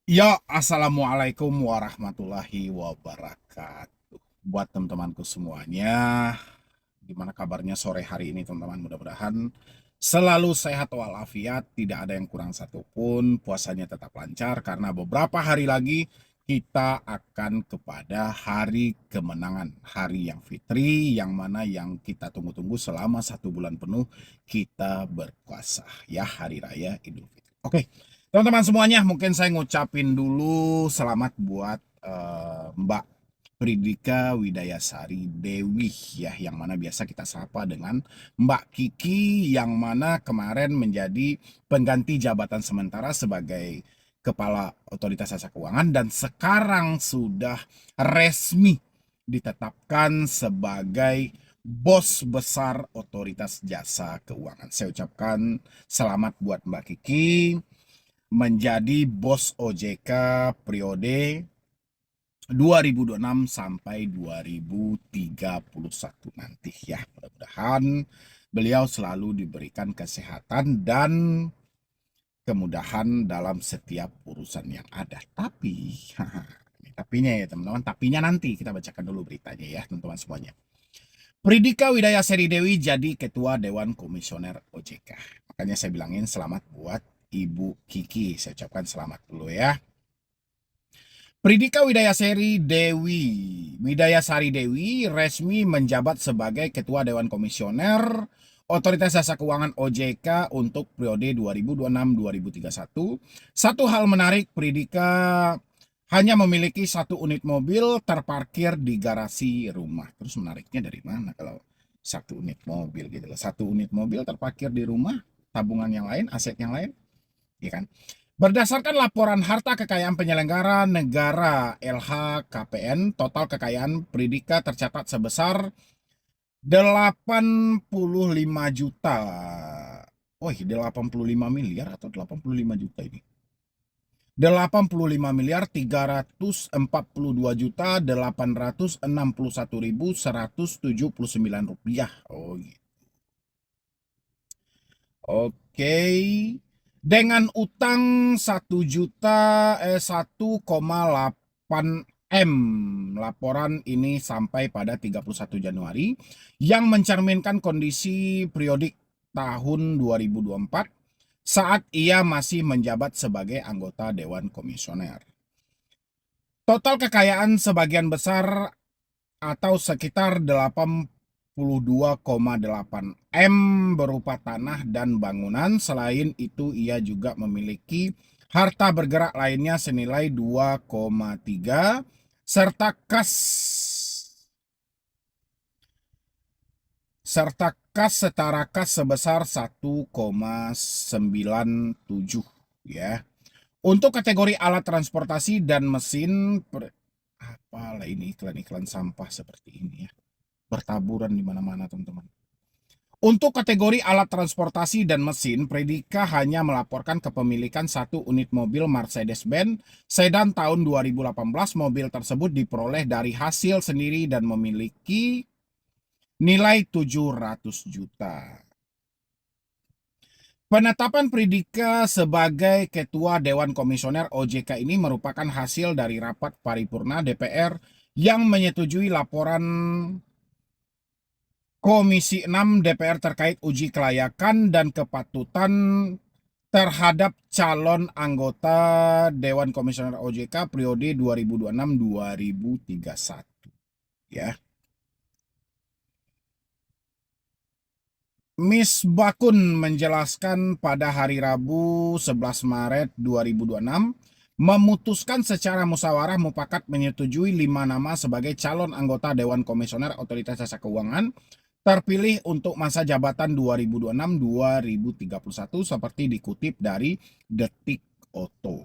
Ya, assalamualaikum warahmatullahi wabarakatuh. Buat teman-temanku semuanya, gimana kabarnya sore hari ini teman-teman? Mudah-mudahan selalu sehat walafiat, tidak ada yang kurang satupun, puasanya tetap lancar karena beberapa hari lagi kita akan kepada hari kemenangan, hari yang fitri, yang mana yang kita tunggu-tunggu selama 1 bulan penuh kita berpuasa, ya hari raya Idul Fitri. Oke, teman-teman semuanya, mungkin saya ngucapin dulu selamat buat Mbak Pridika Widayasari Dewi, ya, yang mana biasa kita sapa dengan Mbak Kiki, yang mana kemarin menjadi pengganti jabatan sementara sebagai Kepala Otoritas Jasa Keuangan dan sekarang sudah resmi ditetapkan sebagai bos besar Otoritas Jasa Keuangan. Saya ucapkan selamat buat Mbak Kiki menjadi bos OJK periode 2026 sampai 2031 nanti, ya. Mudah-mudahan beliau selalu diberikan kesehatan dan kemudahan dalam setiap urusan yang ada. Tapi, ini tapinya ya teman-teman, tapinya nanti kita bacakan dulu beritanya ya teman-teman semuanya. Pridika Widayasari Dewi jadi Ketua Dewan Komisioner OJK. Makanya saya bilangin selamat buat Ibu Kiki. Saya ucapkan selamat dulu ya. Pridika Widayasari Dewi resmi menjabat sebagai Ketua Dewan Komisioner Otoritas Jasa Keuangan OJK untuk periode 2026-2031. Satu hal menarik, Pridika hanya memiliki 1 unit mobil terparkir di garasi rumah. Terus menariknya dari mana kalau 1 unit mobil gitu loh. 1 unit mobil terparkir di rumah, tabungan yang lain, aset yang lain, ya kan? Berdasarkan laporan harta kekayaan penyelenggara negara LHKPN, total kekayaan Pridika tercatat sebesar 85 juta. Oh, 85 miliar atau 85 juta ini? 85 miliar 342 juta 861.179 rupiah. Oh, gitu. Oke. Dengan utang 1,8 M. Laporan ini sampai pada 31 Januari yang mencerminkan kondisi periodik tahun 2024 saat ia masih menjabat sebagai anggota Dewan Komisioner. Total kekayaan sebagian besar atau sekitar 82,8 M berupa tanah dan bangunan. Selain itu ia juga memiliki harta bergerak lainnya senilai 2,3 serta kas setara kas sebesar 1,97, ya. Untuk kategori alat transportasi dan mesin, apalah ini iklan-iklan sampah seperti ini ya, bertaburan di mana-mana teman-teman. Untuk kategori alat transportasi dan mesin, Pridika hanya melaporkan kepemilikan 1 unit mobil Mercedes-Benz sedan tahun 2018. Mobil tersebut diperoleh dari hasil sendiri dan memiliki nilai 700 juta. Penetapan Pridika sebagai Ketua Dewan Komisioner OJK ini merupakan hasil dari rapat paripurna DPR yang menyetujui laporan Komisi 6 DPR terkait uji kelayakan dan kepatutan terhadap calon anggota Dewan Komisioner OJK periode 2026-2031, ya. Miss Bakun menjelaskan pada hari Rabu 11 Maret 2026 memutuskan secara musyawarah mufakat menyetujui 5 nama sebagai calon anggota Dewan Komisioner Otoritas Jasa Keuangan terpilih untuk masa jabatan 2026-2031 seperti dikutip dari Detik Oto.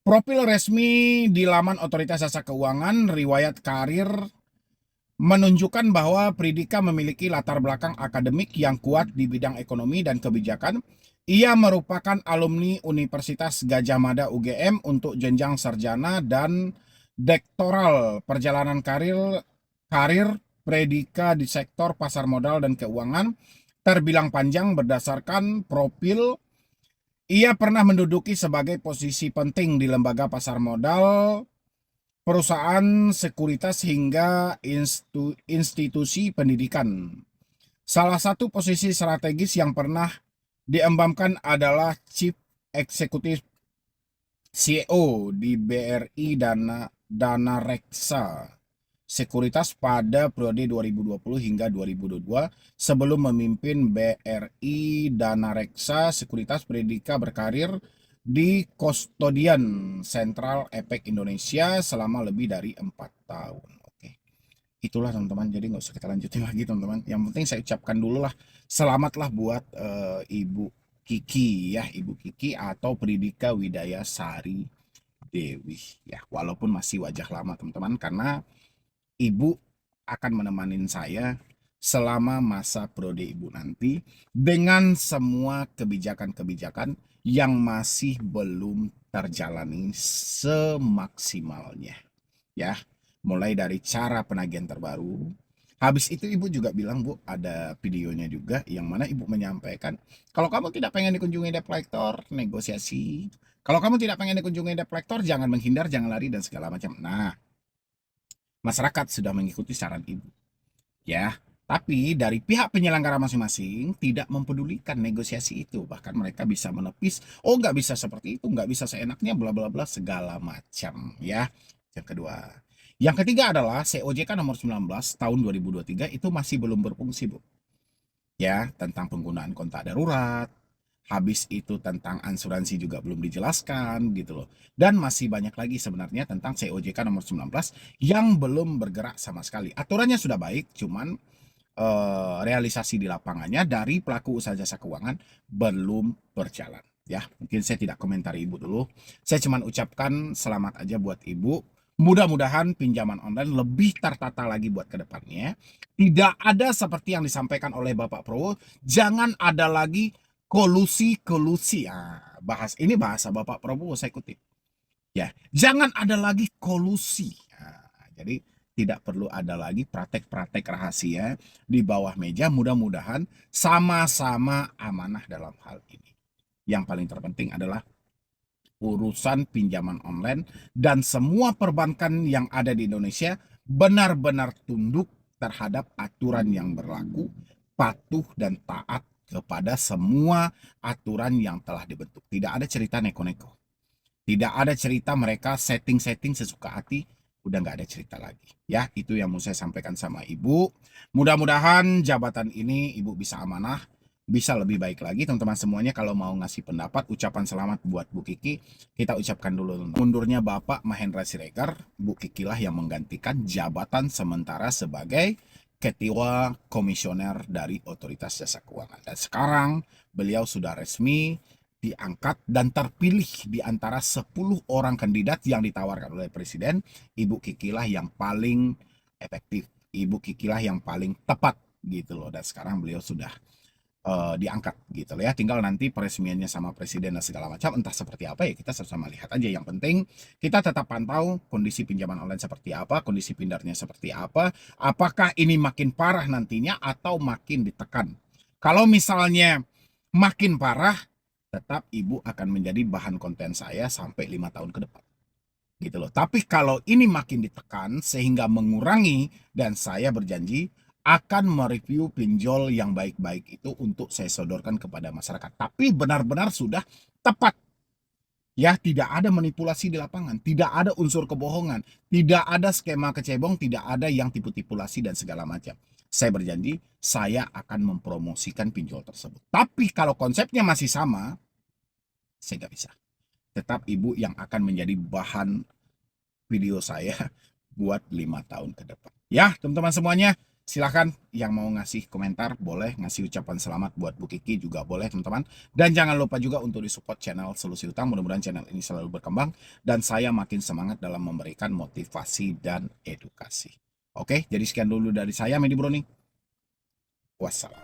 Profil resmi di laman Otoritas Jasa Keuangan, riwayat karir menunjukkan bahwa Pridika memiliki latar belakang akademik yang kuat di bidang ekonomi dan kebijakan. Ia merupakan alumni Universitas Gadjah Mada UGM untuk jenjang sarjana dan doktoral. Perjalanan karir Pridika di sektor pasar modal dan keuangan terbilang panjang berdasarkan profil. Ia pernah menduduki sebagai posisi penting di lembaga pasar modal, perusahaan sekuritas hingga institusi pendidikan. Salah satu posisi strategis yang pernah diembankan adalah Chief Executive CEO di BRI Dana Reksa Sekuritas pada periode 2020 hingga 2022. Sebelum memimpin BRI Dana Reksa Sekuritas, Predika berkarir di Kustodian Sentral Efek Indonesia selama lebih dari 4 tahun. Oke, itulah teman-teman, jadi nggak usah kita lanjutin lagi teman-teman. Yang penting saya ucapkan dulu lah, selamatlah buat Ibu Kiki ya, Ibu Kiki atau Pridika Widaya Sari Dewi ya, walaupun masih wajah lama teman-teman, karena Ibu akan menemani saya selama masa periode Ibu nanti dengan semua kebijakan-kebijakan yang masih belum terjalani semaksimalnya ya, mulai dari cara penagihan terbaru. Habis itu Ibu juga bilang, Bu, ada videonya juga yang mana Ibu menyampaikan, kalau kamu tidak pengen dikunjungi debt collector, negosiasi. Kalau kamu tidak pengen dikunjungi debt collector, jangan menghindar, jangan lari, dan segala macam. Nah, masyarakat sudah mengikuti saran Ibu. Ya, tapi dari pihak penyelenggara masing-masing tidak mempedulikan negosiasi itu. Bahkan mereka bisa menepis, oh nggak bisa seperti itu, nggak bisa seenaknya, bla bla bla, segala macam. Ya, yang kedua. Yang ketiga adalah COJK nomor 19 tahun 2023 itu masih belum berfungsi, Bu. Ya, tentang penggunaan kontak darurat, habis itu tentang asuransi juga belum dijelaskan gitu loh. Dan masih banyak lagi sebenarnya tentang COJK nomor 19 yang belum bergerak sama sekali. Aturannya sudah baik, cuman realisasi di lapangannya dari pelaku usaha jasa keuangan belum berjalan. Ya, mungkin saya tidak komentari Ibu dulu. Saya cuma ucapkan selamat aja buat Ibu. Mudah-mudahan pinjaman online lebih tertata lagi buat kedepannya. Tidak ada seperti yang disampaikan oleh Bapak Prabowo. Jangan ada lagi kolusi-kolusi. Ini bahasa Bapak Prabowo saya kutip. Ya, jangan ada lagi kolusi. Jadi tidak perlu ada lagi praktek-praktek rahasia di bawah meja. Mudah-mudahan sama-sama amanah dalam hal ini. Yang paling terpenting adalah urusan pinjaman online dan semua perbankan yang ada di Indonesia benar-benar tunduk terhadap aturan yang berlaku, patuh dan taat kepada semua aturan yang telah dibentuk. Tidak ada cerita neko-neko. Tidak ada cerita mereka setting-setting sesuka hati. Udah nggak ada cerita lagi. Ya, itu yang mau saya sampaikan sama Ibu. Mudah-mudahan jabatan ini Ibu bisa amanah, bisa lebih baik lagi. Teman-teman semuanya kalau mau ngasih pendapat, ucapan selamat buat Bu Kiki, kita ucapkan dulu. Mundurnya Bapak Mahendra Siregar, Bu Kiki lah yang menggantikan jabatan sementara sebagai Ketua Komisioner dari Otoritas Jasa Keuangan. Dan sekarang beliau sudah resmi diangkat dan terpilih di antara 10 orang kandidat yang ditawarkan oleh Presiden. Ibu Kikilah yang paling efektif, Ibu Kikilah yang paling tepat gitu loh. Dan sekarang beliau sudah diangkat gitu loh ya. Tinggal nanti peresmiannya sama Presiden dan segala macam entah seperti apa ya, kita sama-sama lihat aja. Yang penting kita tetap pantau kondisi pinjaman online seperti apa, kondisi pindarnya seperti apa, apakah ini makin parah nantinya atau makin ditekan. Kalau misalnya makin parah, tetap Ibu akan menjadi bahan konten saya sampai 5 tahun ke depan. Gitu loh. Tapi kalau ini makin ditekan sehingga mengurangi, dan saya berjanji akan mereview pinjol yang baik-baik itu untuk saya sodorkan kepada masyarakat. Tapi benar-benar sudah tepat. Ya, tidak ada manipulasi di lapangan, tidak ada unsur kebohongan, tidak ada skema kecebong, tidak ada yang tipu-tipulasi dan segala macam. Saya berjanji, saya akan mempromosikan pinjol tersebut. Tapi kalau konsepnya masih sama, saya nggak bisa. Tetap Ibu yang akan menjadi bahan video saya buat 5 tahun ke depan. Ya, teman-teman semuanya, silahkan yang mau ngasih komentar boleh, ngasih ucapan selamat buat Bu Kiki juga boleh teman-teman. Dan jangan lupa juga untuk disupport channel Solusi Utang. Mudah-mudahan channel ini selalu berkembang dan saya makin semangat dalam memberikan motivasi dan edukasi. Oke, jadi sekian dulu dari saya, Medi Browning. Wassalam.